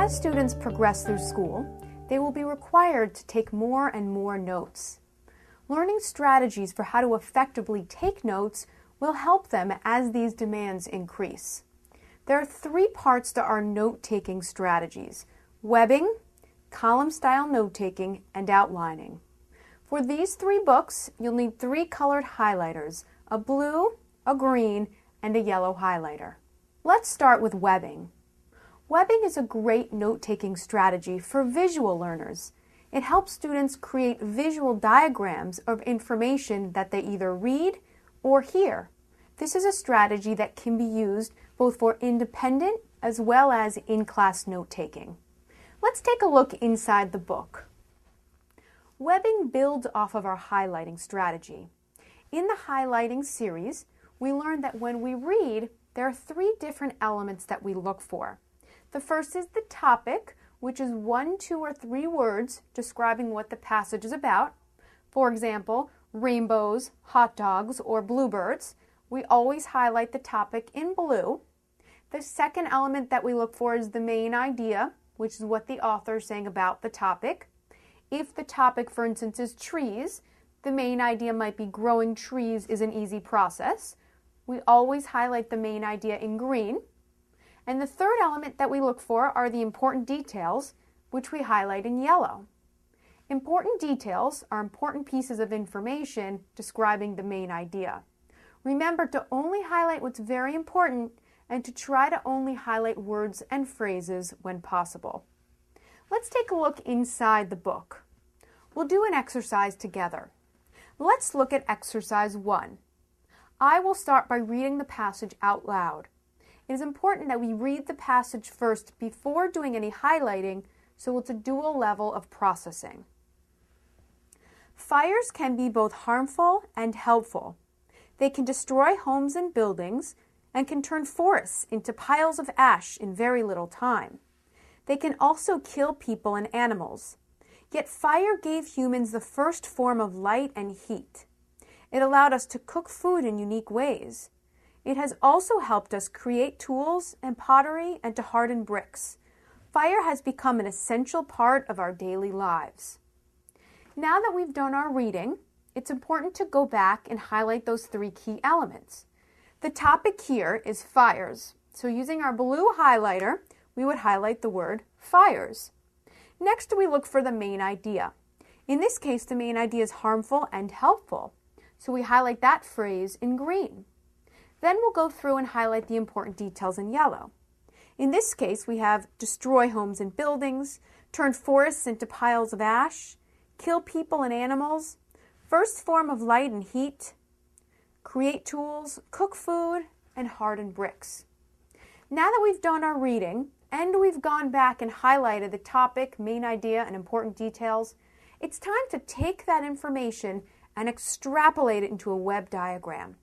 As students progress through school, they will be required to take more and more notes. Learning strategies for how to effectively take notes will help them as these demands increase. There are 3 parts to our note-taking strategies: webbing, column-style note-taking, and outlining. For these 3 books, you'll need 3 colored highlighters: a blue, a green, and a yellow highlighter. Let's start with webbing. Webbing is a great note-taking strategy for visual learners. It helps students create visual diagrams of information that they either read or hear. This is a strategy that can be used both for independent as well as in-class note-taking. Let's take a look inside the book. Webbing builds off of our highlighting strategy. In the highlighting series, we learned that when we read, there are 3 different elements that we look for. The first is the topic, which is 1, 2, or 3 words describing what the passage is about. For example, rainbows, hot dogs, or bluebirds. We always highlight the topic in blue. The second element that we look for is the main idea, which is what the author is saying about the topic. If the topic, for instance, is trees, the main idea might be growing trees is an easy process. We always highlight the main idea in green. And the third element that we look for are the important details, which we highlight in yellow. Important details are important pieces of information describing the main idea. Remember to only highlight what's very important and to try to only highlight words and phrases when possible. Let's take a look inside the book. We'll do an exercise together. Let's look at exercise 1. I will start by reading the passage out loud. It is important that we read the passage first before doing any highlighting, so it's a dual level of processing. Fires can be both harmful and helpful. They can destroy homes and buildings and can turn forests into piles of ash in very little time. They can also kill people and animals. Yet fire gave humans the first form of light and heat. It allowed us to cook food in unique ways. It has also helped us create tools and pottery and to harden bricks. Fire has become an essential part of our daily lives. Now that we've done our reading, it's important to go back and highlight those 3 key elements. The topic here is fires, so using our blue highlighter, we would highlight the word fires. Next, we look for the main idea. In this case, the main idea is harmful and helpful, so we highlight that phrase in green. Then we'll go through and highlight the important details in yellow. In this case, we have destroy homes and buildings, turn forests into piles of ash, kill people and animals, first form of light and heat, create tools, cook food, and harden bricks. Now that we've done our reading and we've gone back and highlighted the topic, main idea, and important details, it's time to take that information and extrapolate it into a web diagram.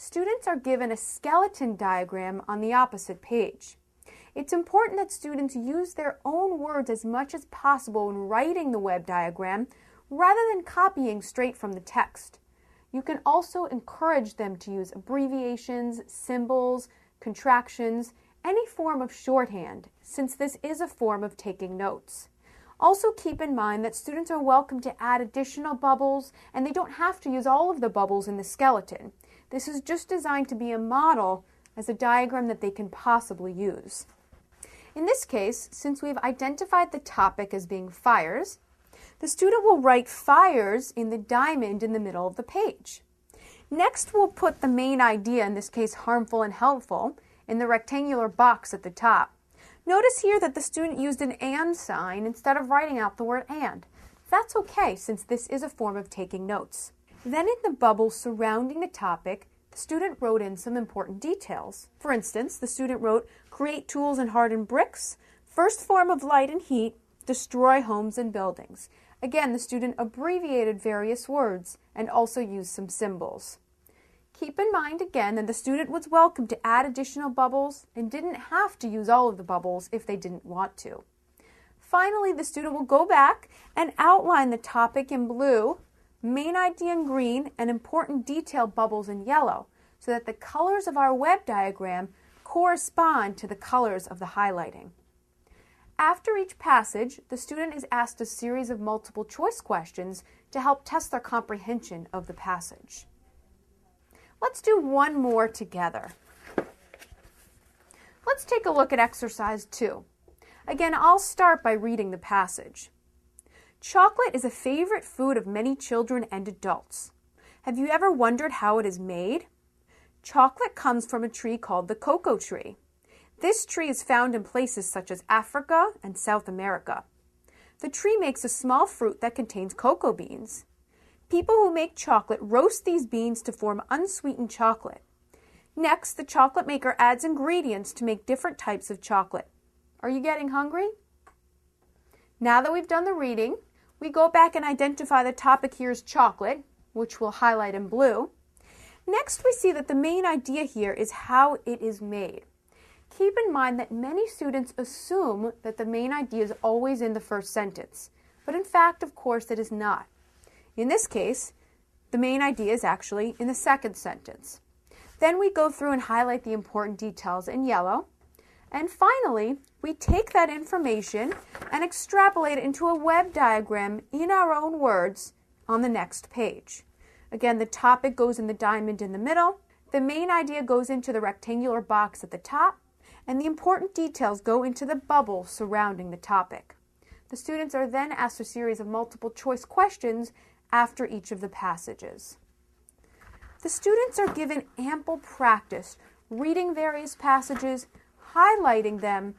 Students are given a skeleton diagram on the opposite page. It's important that students use their own words as much as possible when writing the web diagram rather than copying straight from the text. You can also encourage them to use abbreviations, symbols, contractions, any form of shorthand, since this is a form of taking notes. Also keep in mind that students are welcome to add additional bubbles, and they don't have to use all of the bubbles in the skeleton. This is just designed to be a model as a diagram that they can possibly use. In this case, since we've identified the topic as being fires, the student will write fires in the diamond in the middle of the page. Next, we'll put the main idea, in this case harmful and helpful, in the rectangular box at the top. Notice here that the student used an and sign instead of writing out the word and. That's okay, since this is a form of taking notes. Then in the bubble surrounding the topic, the student wrote in some important details. For instance, the student wrote, create tools and harden bricks, first form of light and heat, destroy homes and buildings. Again, the student abbreviated various words and also used some symbols. Keep in mind again that the student was welcome to add additional bubbles and didn't have to use all of the bubbles if they didn't want to. Finally, the student will go back and outline the topic in blue, main idea in green, and important detail bubbles in yellow, so that the colors of our web diagram correspond to the colors of the highlighting. After each passage, the student is asked a series of multiple choice questions to help test their comprehension of the passage. Let's do one more together. Let's take a look at exercise 2. Again, I'll start by reading the passage. Chocolate is a favorite food of many children and adults. Have you ever wondered how it is made? Chocolate comes from a tree called the cocoa tree. This tree is found in places such as Africa and South America. The tree makes a small fruit that contains cocoa beans. People who make chocolate roast these beans to form unsweetened chocolate. Next, the chocolate maker adds ingredients to make different types of chocolate. Are you getting hungry? Now that we've done the reading, we go back and identify the topic here is chocolate, which we'll highlight in blue. Next, we see that the main idea here is how it is made. Keep in mind that many students assume that the main idea is always in the first sentence, but in fact, of course, it is not. In this case, the main idea is actually in the second sentence. Then we go through and highlight the important details in yellow. And finally, we take that information and extrapolate it into a web diagram in our own words on the next page. Again, the topic goes in the diamond in the middle, the main idea goes into the rectangular box at the top, and the important details go into the bubble surrounding the topic. The students are then asked a series of multiple choice questions after each of the passages. The students are given ample practice reading various passages, highlighting them,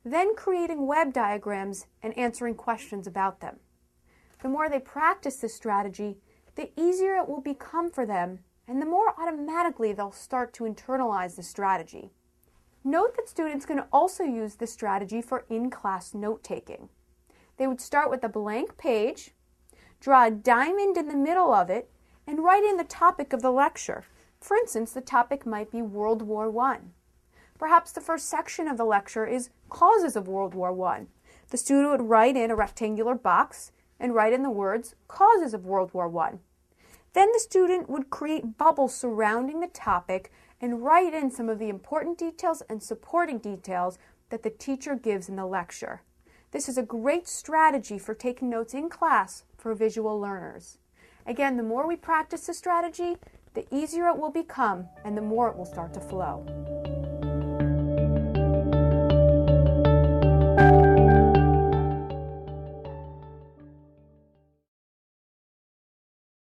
then creating web diagrams and answering questions about them. The more they practice this strategy, the easier it will become for them, and the more automatically they'll start to internalize the strategy. Note that students can also use this strategy for in-class note-taking. They would start with a blank page, draw a diamond in the middle of it, and write in the topic of the lecture. For instance, the topic might be World War I. Perhaps the first section of the lecture is Causes of World War I. The student would write in a rectangular box and write in the words Causes of World War I. Then the student would create bubbles surrounding the topic and write in some of the important details and supporting details that the teacher gives in the lecture. This is a great strategy for taking notes in class for visual learners. Again, the more we practice this strategy, the easier it will become and the more it will start to flow.